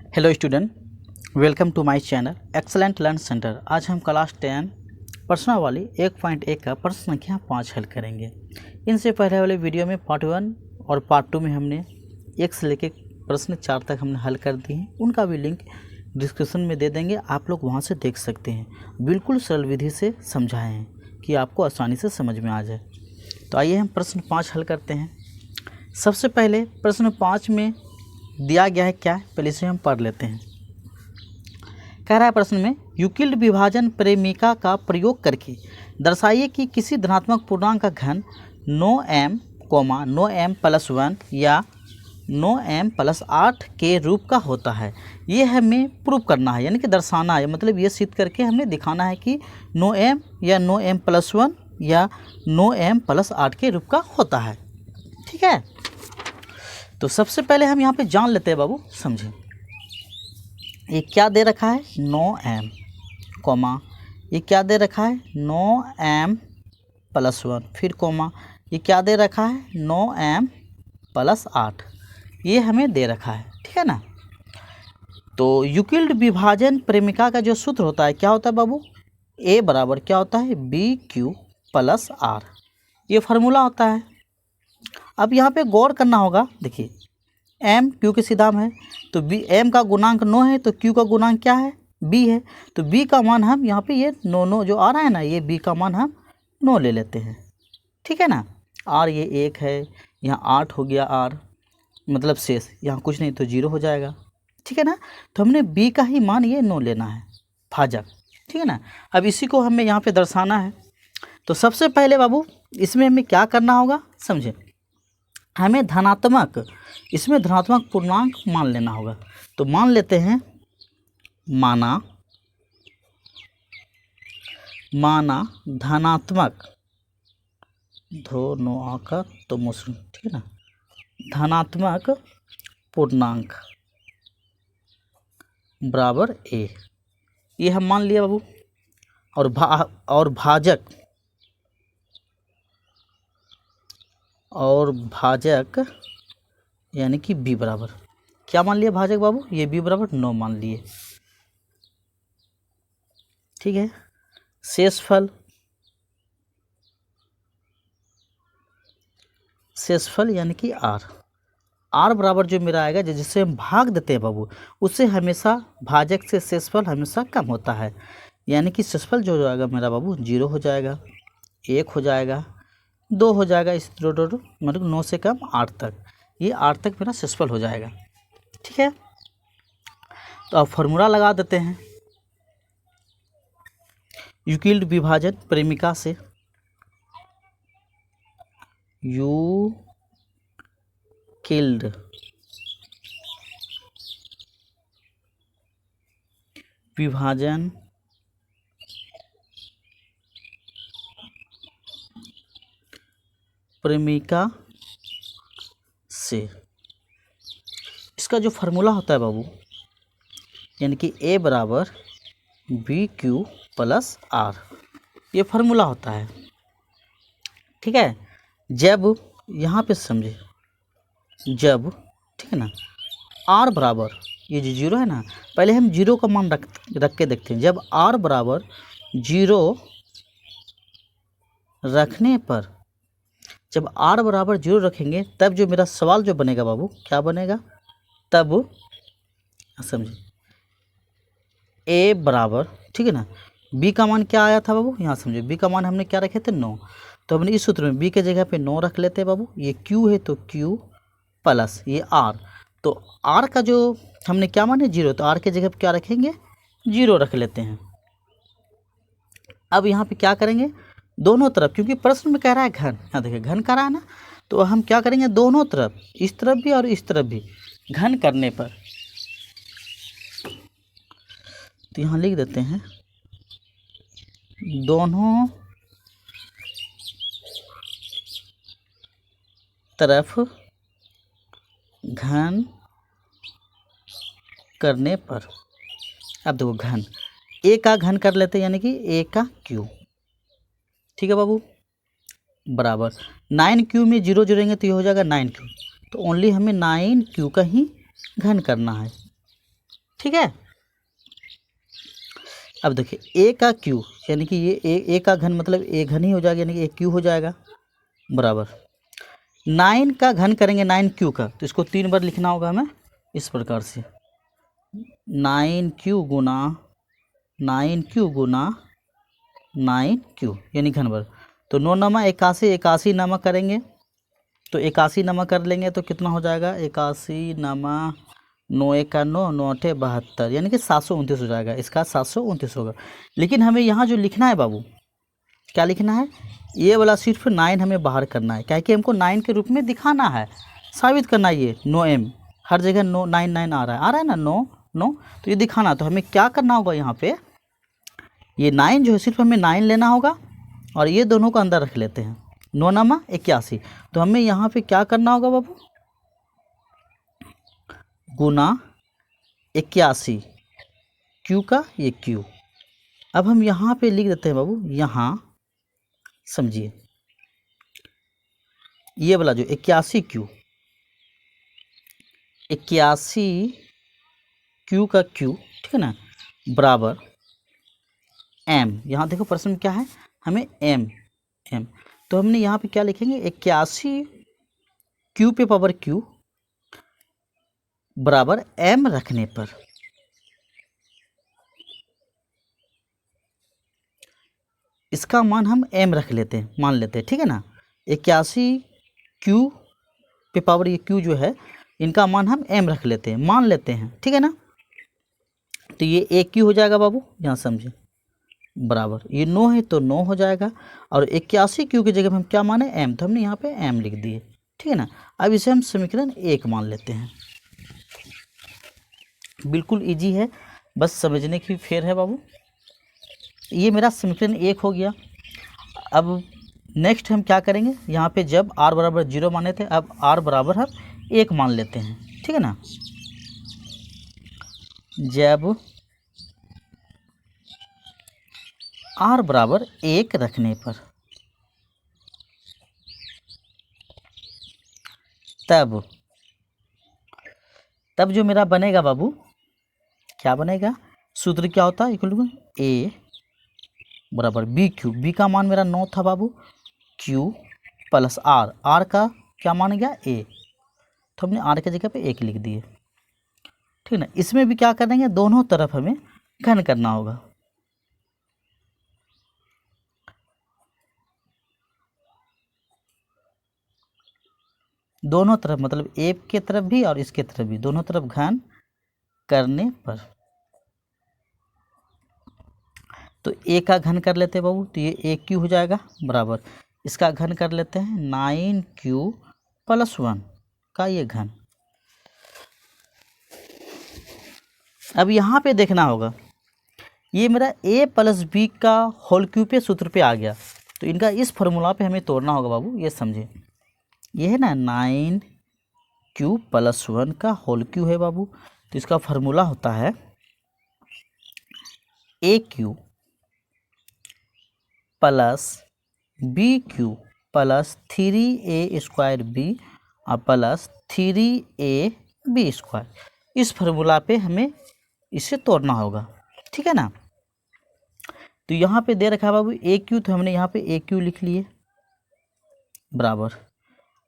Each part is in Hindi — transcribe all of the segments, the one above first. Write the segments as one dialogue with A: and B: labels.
A: Hello student, welcome to my channel excellent learn centre. आज हम क्लास 10 प्रश्नावली 1.1 का प्रश्न संख्या 5 हल करेंगे। इनसे पहले वाले वीडियो में पार्ट 1 और पार्ट 2 में हमने 1 से लेकर प्रश्न 4 तक हमने हल कर दिए हैं। उनका भी लिंक डिस्क्रिप्शन में दे देंगे, आप लोग वहाँ से देख सकते हैं। बिल्कुल सरल विधि से समझाए हैं कि आपको आसानी से समझ में आ जाए। तो आइए हम प्रश्न 5 हल करते हैं। सबसे पहले प्रश्न 5 में दिया गया है क्या है, पहले से हम पढ़ लेते हैं। कह रहा है प्रश्न में, यूक्लिड विभाजन प्रेमिका का प्रयोग करके दर्शाइए कि किसी धनात्मक पूर्णांक का घन 9m, 9m + 1 या 9m + 8 के रूप का होता है। ये हमें प्रूव करना है, यानी कि दर्शाना है, मतलब ये सिद्ध करके हमें दिखाना है कि 9m या 9m + 1 या 9m + 8 के रूप का होता है। ठीक है, तो सबसे पहले हम यहाँ पे जान लेते हैं बाबू, समझें। ये क्या दे रखा है 9m, ये क्या दे रखा है 9m + 1, फिर कोमा, ये क्या दे रखा है 9m + 8, ये हमें दे रखा है। ठीक है ना। तो यूक्लिड विभाजन प्रेमिका का जो सूत्र होता है क्या होता है बाबू, A बराबर क्या होता है BQ + R, ये फार्मूला होता है। अब यहाँ पे गौर करना होगा, देखिए m q के सीधाम है, तो b m का गुणांक 9 है, तो q का गुणांक क्या है b है, तो b का मान हम यहाँ पे ये 9 जो आ रहा है ना, ये b का मान हम 9 ले लेते हैं। ठीक है ना। r ये 1 है, यहाँ 8 हो गया r, मतलब शेष यहाँ कुछ नहीं तो 0 हो जाएगा। ठीक है ना। तो हमने b का ही मान ये 9 लेना है, भाजक। ठीक है ना। अब इसी को हमें यहाँ पे दर्शाना है। तो सबसे पहले बाबू इसमें हमें क्या करना होगा, समझे। हमें धनात्मक, इसमें धनात्मक पूर्णांक मान लेना होगा। तो मान लेते हैं, माना धनात्मक, धो आकर तो मुस्लिम, ठीक है ना, धनात्मक पूर्णांक बराबर a, ये हम मान लिया बाबू। और भाजक यानी कि b बराबर क्या मान लिया भाजक बाबू, ये b बराबर 9 मान लिए। ठीक है। शेषफल यानी कि r बराबर जो मेरा आएगा, जिससे हम भाग देते हैं बाबू, उससे हमेशा भाजक से शेषफल हमेशा कम होता है। यानी कि शेषफल जो जाएगा मेरा बाबू 0 हो जाएगा, 1 हो जाएगा, 2 हो जाएगा, इस मतलब 9 से कम 8 तक, ये 8 तक मेरा शेषफल हो जाएगा। ठीक है। तो अब फार्मूला लगा देते हैं यूक्लिड विभाजन प्रेमिका से। यूक्लिड विभाजन प्रेमिका से, इसका जो फार्मूला होता है बाबू, यानी कि a बराबर BQ + R, ये फार्मूला होता है। ठीक है। जब यहाँ पे समझे, जब, ठीक है ना, r बराबर ये जो 0 है ना, पहले हम 0 का मान रख के देखते हैं। जब r बराबर 0 रखने पर, जब r बराबर 0 रखेंगे, तब जो मेरा सवाल जो बनेगा बाबू, क्या बनेगा, तब समझे a बराबर, ठीक है ना, b का मान क्या आया था बाबू, यहाँ समझे b का मान हमने क्या रखे थे 9, तो हमने इस सूत्र में b के जगह पे 9 रख लेते हैं बाबू। ये q है तो q प्लस ये r, तो r का जो हमने क्या माने 0, तो r के जगह पे क्या रखेंगे 0 रख लेते हैं। अब यहाँ पे क्या करेंगे, दोनों तरफ, क्योंकि प्रश्न में कह रहा है घन, यहाँ देखिए घन कर रहा है ना, तो हम क्या करेंगे, दोनों तरफ, इस तरफ भी और इस तरफ भी घन करने पर, तो यहाँ लिख देते हैं दोनों तरफ घन करने पर। अब देखो घन, a का घन कर लेते हैं, यानी कि a का q, ठीक है बाबू, बराबर 9q में 0 जोड़ेंगे तो ये हो जाएगा 9q, तो ओनली हमें 9q का ही घन करना है। ठीक है। अब देखिए ए का क्यू यानी कि ये ए का घन मतलब ए घन ही हो जाएगा, यानी कि ए क्यू हो जाएगा बराबर 9 का घन करेंगे 9 क्यू का, तो इसको 3 बार लिखना होगा हमें इस प्रकार से 9 क्यू गुना 9 क्यू यानी घन भर। तो 9 नमा 81, 81 नमा करेंगे तो 81 नमा कर लेंगे तो कितना हो जाएगा 81 नमा 9 1 का 9 9 8 72 यानी कि 729 हो जाएगा, इसका 729 होगा। लेकिन हमें यहाँ जो लिखना है बाबू, क्या लिखना है, ये वाला सिर्फ 9 हमें बाहर करना है, क्या कि हमको 9 के रूप में दिखाना है, साबित करना है ये 9m, हर जगह 9 9 9 आ रहा है ना 9 9, तो ये दिखाना। तो हमें क्या करना होगा, यहाँ पे ये 9 जो है सिर्फ हमें 9 लेना होगा और ये दोनों को अंदर रख लेते हैं 9 नमा 81। तो हमें यहाँ पे क्या करना होगा बाबू, गुना 81 क्यू का ये क्यू। अब हम यहाँ पे लिख देते हैं बाबू, यहाँ समझिए ये वाला जो 81 क्यू का क्यू, ठीक है ना, बराबर एम। यहाँ देखो प्रश्न में क्या है, हमें एम तो हमने यहाँ पे क्या लिखेंगे 81 क्यू पे पावर क्यू बराबर एम रखने पर इसका मान हम एम रख लेते हैं, मान लेते हैं, ठीक है ना। 81 क्यू पे पावर ये क्यू जो है इनका मान हम एम रख लेते हैं, मान लेते हैं, ठीक है ना। तो ये ए क्यू हो जाएगा बाबू, यहाँ समझे, बराबर ये 9 है तो 9 हो जाएगा और 81 क्यू की जगह हम क्या माने एम, तो हमने यहाँ पे एम लिख दिए, ठीक है ना। अब इसे हम समीकरण 1 मान लेते हैं, बिल्कुल इजी है, बस समझने की फेर है बाबू। ये मेरा समीकरण 1 हो गया। अब नेक्स्ट हम क्या करेंगे, यहाँ पे जब r बराबर 0 माने थे, अब r बराबर हम 1 मान लेते हैं, ठीक है ना। जब r बराबर 1 रखने पर तब जो मेरा बनेगा बाबू, क्या बनेगा, सूत्र क्या होता है, इक्वल टू ए बराबर बी क्यू, बी का मान मेरा 9 था बाबू, क्यू प्लस आर, आर का क्या मान गया ए, तो हमने आर की जगह पे 1 लिख दिए, ठीक है ना। इसमें भी क्या करेंगे, दोनों तरफ हमें घन करना होगा, दोनों तरफ मतलब ए के तरफ भी और इसके तरफ भी, दोनों तरफ घन करने पर तो ए का घन कर लेते हैं बाबू, तो ये ए क्यू हो जाएगा बराबर, इसका घन कर लेते हैं 9 क्यू प्लस 1 का ये घन। अब यहाँ पे देखना होगा, ये मेरा a प्लस बी का होल क्यू पे सूत्र पे आ गया, तो इनका इस फॉर्मूला पे हमें तोड़ना होगा बाबू, ये समझे, ये है ना 9 क्यू प्लस 1 का होल क्यू है बाबू, तो इसका फॉर्मूला होता है A cube plus B cube plus 3a² B और प्लस 3ab²। इस फॉर्मूला पे हमें इसे तोड़ना होगा, ठीक है ना। तो यहाँ पे दे रखा है बाबू ए क्यू, तो हमने यहाँ पे ए क्यू लिख लिए बराबर,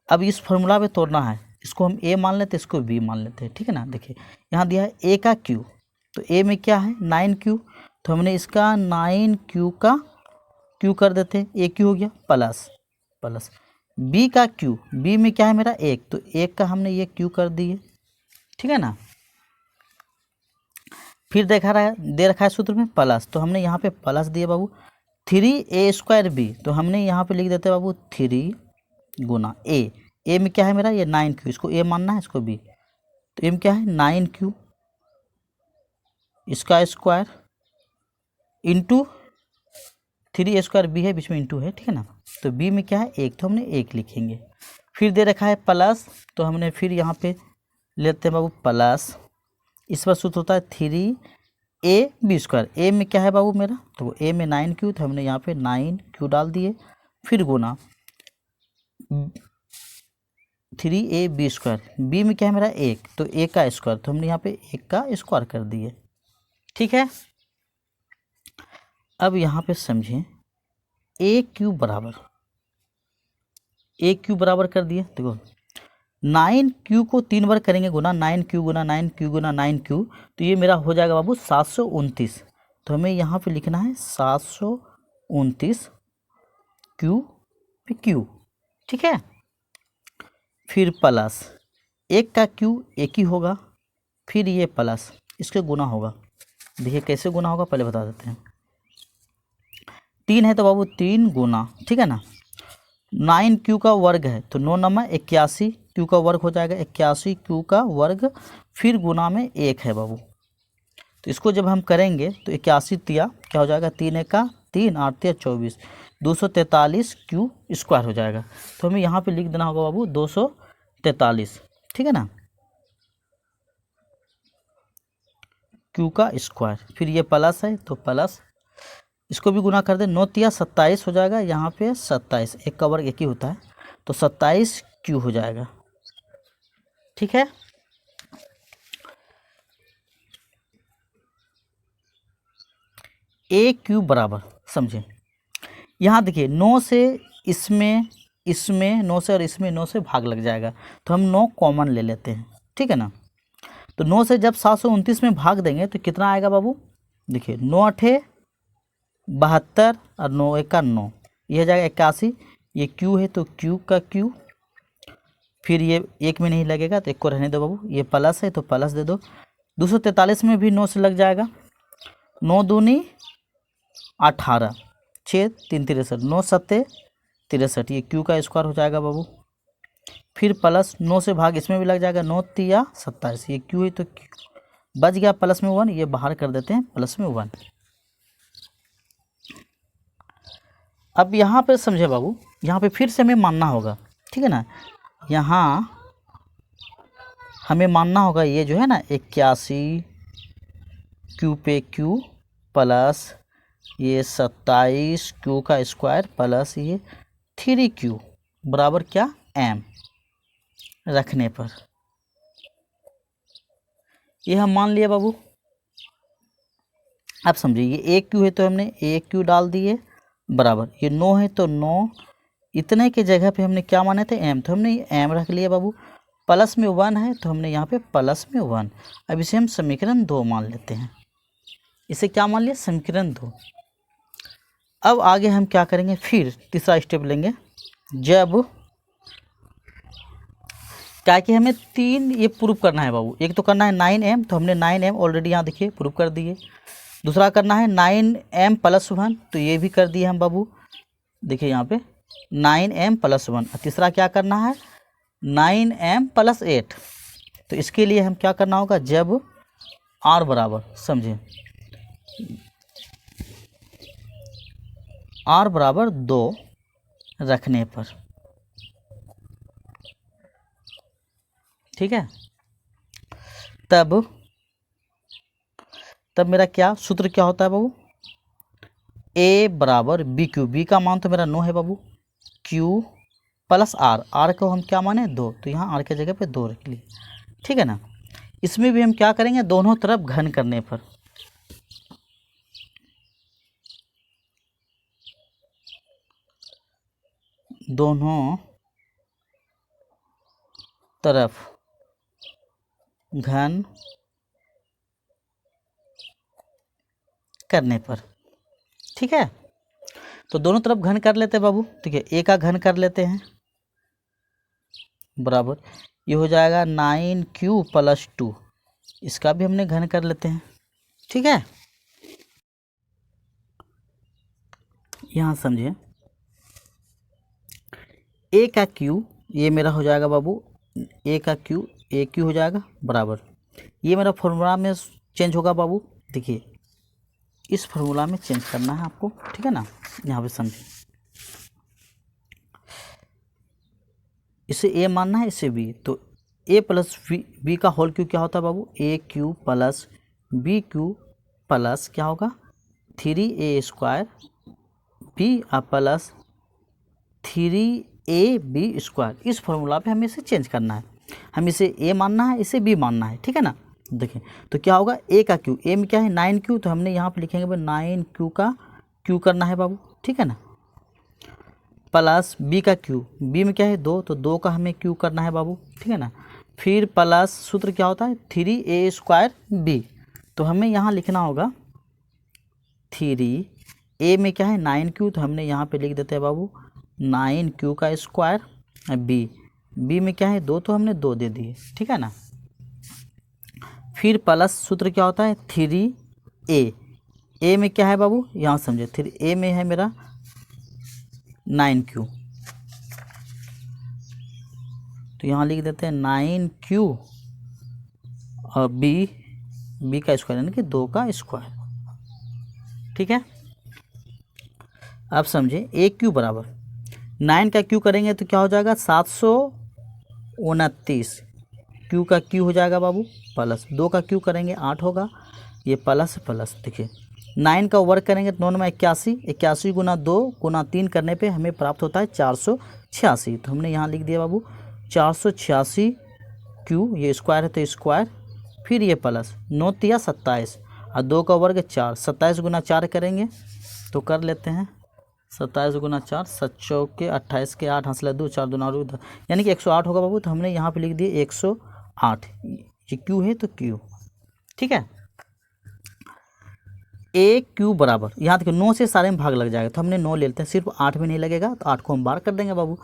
A: अब इस फॉर्मूला पे तोड़ना है, इसको हम ए मान लेते हैं, इसको बी मान लेते हैं, ठीक है ना। देखिए यहाँ दिया है ए का क्यू, तो ए में क्या है 9 क्यू, तो हमने इसका 9 क्यू का क्यू कर देते हैं, ए क्यू हो गया प्लस बी का क्यू, बी में क्या है मेरा 1, तो 1 का हमने ये क्यू कर दिए, ठीक है ना। फिर दे रखा है सूत्र में प्लस, तो हमने यहाँ पे प्लस दिए बाबू 3a² बी, तो हमने यहाँ पे लिख देते हैं बाबू 3 गुना ए में क्या है मेरा ये 9 क्यू, इसको ए मानना है, इसको बी, तो ए में क्या है 9 क्यू इसका स्क्वायर इंटू 3a² बी है, बीच में इंटू है, ठीक है ना। तो बी में क्या है 1, तो हमने 1 लिखेंगे। फिर दे रखा है प्लस, तो हमने फिर यहाँ पे लेते हैं बाबू प्लस, इस पर सूत्र होता है 3ab², ए में क्या है बाबू मेरा, तो ए में 9 क्यू, तो हमने यहाँ पे 9 क्यू डाल दिए, फिर गुना 3ab²। बी में क्या है मेरा 1, तो ए का स्क्वायर, तो हमने यहाँ पे 1 का स्क्वायर कर दिए। ठीक है, अब यहाँ पे समझें a³ बराबर कर दिए। देखो 9q को 3 बार करेंगे गुना, 9q गुना 9q गुना 9q, तो ये मेरा हो जाएगा बाबू 729। तो हमें यहाँ पे लिखना है 729 q। ठीक है, फिर प्लस 1 का q 1 ही होगा, फिर ये प्लस इसके गुना होगा। देखिए कैसे गुना होगा पहले बता देते हैं। 3 है तो बाबू 3 गुना, ठीक है ना। 9q का वर्ग है तो 9 नमा 81 q का वर्ग हो जाएगा, 81 q का वर्ग, फिर गुना में 1 है बाबू। तो इसको जब हम करेंगे तो 81 तिया क्या हो जाएगा, 3 एका 3 8 तिया 24, 243 q स्क्वायर हो जाएगा। तो हमें यहाँ पे लिख देना होगा बाबू 243, ठीक है ना, q का स्क्वायर, फिर ये प्लस है तो प्लस, इसको भी गुना कर दे, 9 तिया 27 हो जाएगा, यहाँ पे 27, 1 का वर्ग 1 ही होता है, तो 27 q हो जाएगा। ठीक है, a³ बराबर, समझे यहाँ देखिए 9 से इसमें 9 से और इसमें 9 से भाग लग जाएगा, तो हम 9 कॉमन ले लेते हैं। ठीक है ना, तो 9 से जब 729 में भाग देंगे तो कितना आएगा बाबू, देखिए 9 8 72 और 9 1 9, ये हो जाएगा 81। ये q है तो q का q, फिर ये 1 में नहीं लगेगा तो 1 को रहने दो बाबू, ये प्लस है तो प्लस दे दो, 243 में भी 9 से लग जाएगा, 9 दूनी 18, 6 3 63, 9 7 63, ये q का स्क्वायर हो जाएगा बाबू, फिर प्लस 9 से भाग इसमें भी लग जाएगा, 9 तिया 27, ये q है तो q बच गया प्लस में 1, ये बाहर कर देते हैं प्लस में 1। अब यहाँ पे समझे बाबू, यहाँ पे फिर से हमें मानना होगा, ठीक है ना, यहाँ हमें मानना होगा ये जो है ना 81 q पे q प्लस ये 27 q का स्क्वायर प्लस ये 3q बराबर क्या m रखने पर, ये हम मान लिया बाबू। अब समझिए ये a q है तो हमने a q डाल दिए बराबर, ये 9 है तो 9, इतने के जगह पे हमने क्या माने थे m, तो हमने ये m रख लिया बाबू, प्लस में 1 है तो हमने यहाँ पे प्लस में 1। अब इसे हम समीकरण 2 मान लेते हैं, इसे क्या मान लिया, समीकरण 2। अब आगे हम क्या करेंगे, फिर तीसरा स्टेप लेंगे, जब क्या कि हमें 3 ये प्रूव करना है बाबू, एक तो करना है 9m, तो हमने 9m ऑलरेडी यहाँ देखिए प्रूव कर दिए, दूसरा करना है 9m + 1, तो ये भी कर दिए हम बाबू, देखिए यहाँ पे 9m + 1, तीसरा क्या करना है 9m + 8, तो इसके लिए हम क्या करना होगा, जब r बराबर, समझे r बराबर 2 रखने पर, ठीक है, तब मेरा क्या सूत्र क्या होता है बाबू, a बराबर bq, b का मान तो मेरा 9 है बाबू, q प्लस r को हम क्या माने 2, तो यहाँ r के जगह पे 2 रख लिए। ठीक है ना, इसमें भी हम क्या करेंगे, दोनों तरफ घन करने पर, दोनों तरफ घन करने पर, ठीक है, तो दोनों तरफ घन कर लेते हैं बाबू, ठीक है, a का घन कर लेते हैं बराबर, ये हो जाएगा 9q + 2, इसका भी हमने घन कर लेते हैं। ठीक है, यहाँ समझिए a का q, ये मेरा हो जाएगा बाबू a का q aq हो जाएगा बराबर, ये मेरा फॉर्मूला में चेंज होगा बाबू, देखिए इस फॉर्मूला में चेंज करना है आपको, ठीक है ना, यहाँ पे समझिए, इसे a मानना है, इसे b, तो a + b का होल क्यू क्या होता है बाबू, aq + bq प्लस क्या होगा 3a² b plus 3 A B square, इस फॉर्मूला पे हमें इसे चेंज करना है, हम इसे ए मानना है, इसे बी मानना है, ठीक है ना। देखिए तो क्या होगा, ए का क्यू, ए में क्या है 9q, तो हमने यहाँ पे लिखेंगे भाई 9q का क्यू करना है बाबू, ठीक है ना, प्लस बी का क्यू, बी में क्या है 2, तो 2 का हमें क्यू करना है बाबू, ठीक है ना। फिर प्लस सूत्र क्या होता है 3a स्क्वायर बी, तो हमें यहाँ लिखना होगा 3, ए में क्या है 9q, तो हमने यहाँ पे लिख देते हैं बाबू 9q का स्क्वायर, बी में क्या है 2, तो हमने 2 दे दिए, ठीक है ना। फिर प्लस सूत्र क्या होता है 3a, ए में क्या है बाबू यहाँ समझे, 3a में है मेरा 9q, तो यहाँ लिख देते हैं 9q और बी का स्क्वायर यानी कि 2 का स्क्वायर, ठीक है। अब समझे ए क्यू बराबर 9 का क्यू करेंगे तो क्या हो जाएगा 729, क्यू का क्यू हो जाएगा बाबू, प्लस 2 का क्यू करेंगे 8 होगा, ये प्लस प्लस, देखिए 9 का वर्क करेंगे तो 9 में 81, 81 गुना 2 गुना 3 करने पे हमें प्राप्त होता है 486, तो हमने यहाँ लिख दिया बाबू 486 क्यू, ये स्क्वायर है तो स्क्वायर, फिर ये प्लस 9 तिया 27 और 2 का वर्ग 4, 27 गुना 4 करेंगे तो कर लेते हैं 27 गुना 4, 7 चौके 28 के 8 हंसले 2, 4 दूना 2, यानी कि 108 होगा बाबू, तो हमने यहाँ पे लिख दिए 108, ये क्यू है तो क्यू, ठीक है। ए क्यू बराबर, यहाँ देखिए 9 से सारे में भाग लग जाएगा, तो हमने 9 ले लेते हैं, सिर्फ 8 में नहीं लगेगा, तो 8 को हम बाहर कर देंगे बाबू,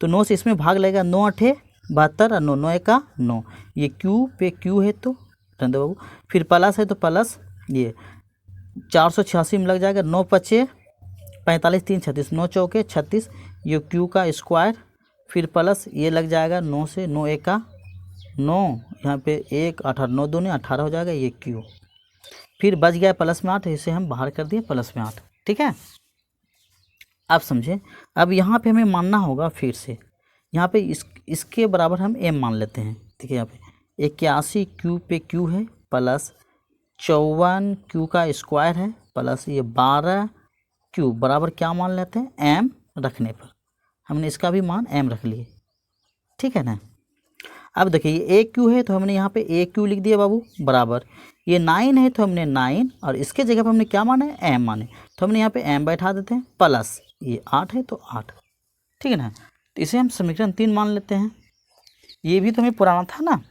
A: तो 9 से इसमें भाग लगेगा, 9 8 72 और 9 9 का 9, ये क्यू पे क्यू है तो रहने दो बाबू, फिर प्लस है तो प्लस, ये 486 में लग जाएगा, 9 5 45 3 36, 9 चौके 36, ये क्यू का स्क्वायर, फिर प्लस ये लग जाएगा 9 से 9 1 का 9, यहाँ पे 1 18 9 2 18 हो जाएगा, ये क्यू, फिर बच गया प्लस में 8, इसे हम बाहर कर दिए प्लस में 8, ठीक है। अब समझे, अब यहाँ पे हमें मानना होगा, फिर से यहाँ पे इसके बराबर हम m मान लेते हैं, ठीक है। यहाँ पे 81 क्यू पे क्यू है, प्लस 54 क्यू का स्क्वायर है, प्लस ये 12 क्यू बराबर क्या मान लेते हैं m रखने पर, हमने इसका भी मान m रख लिए, ठीक है ना। अब देखिए ये ए क्यू है तो हमने यहाँ पे ए क्यू लिख दिया बाबू, बराबर ये 9 है तो हमने 9 और इसके जगह पर हमने क्या माने m माने, तो हमने यहाँ पे m बैठा देते हैं, प्लस ये 8 है तो 8, ठीक है ना। तो इसे हम समीकरण 3 मान लेते हैं, ये भी तो हमें पुराना था ना,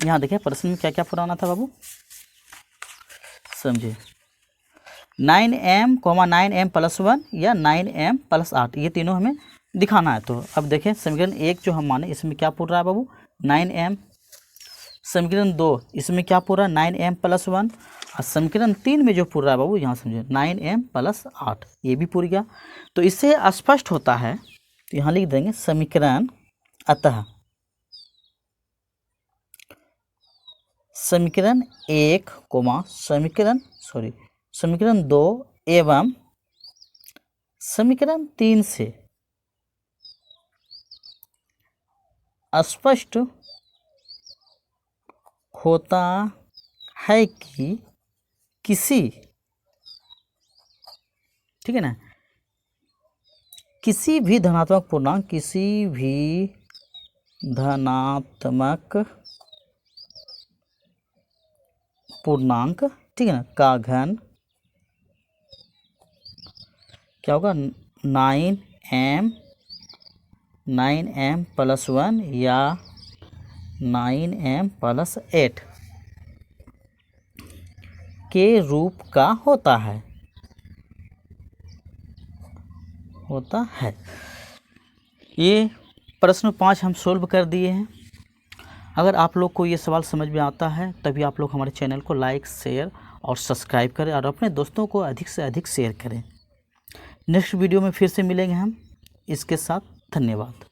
A: यहाँ देखिए प्रश्न में क्या क्या पुराना था बाबू, समझे 9m 9m प्लस 1 या 9m प्लस 8, ये तीनों हमें दिखाना है। तो अब देखें समीकरण 1 जो हम माने इसमें क्या पूर रहा है बाबू 9m, समीकरण 2 इसमें क्या पूरा 9m प्लस 1, और समीकरण 3 में जो पूर रहा है बाबू यहाँ समझे 9m प्लस 8, ये भी पूर गया। तो इससे स्पष्ट होता है, तो यहाँ लिख देंगे समीकरण, अतः समीकरण 1 समीकरण 2 एवं समीकरण 3 से स्पष्ट होता है कि किसी, ठीक है ना, किसी भी धनात्मक पूर्णांक ठीक है ना का घन क्या होगा 9m प्लस 1 या 9m प्लस 8 के रूप का होता है ये प्रश्न 5 हम सोल्व कर दिए हैं। अगर आप लोग को ये सवाल समझ में आता है तभी आप लोग हमारे चैनल को लाइक शेयर और सब्सक्राइब करें और अपने दोस्तों को अधिक से अधिक शेयर करें। नेक्स्ट वीडियो में फिर से मिलेंगे हम, इसके साथ धन्यवाद।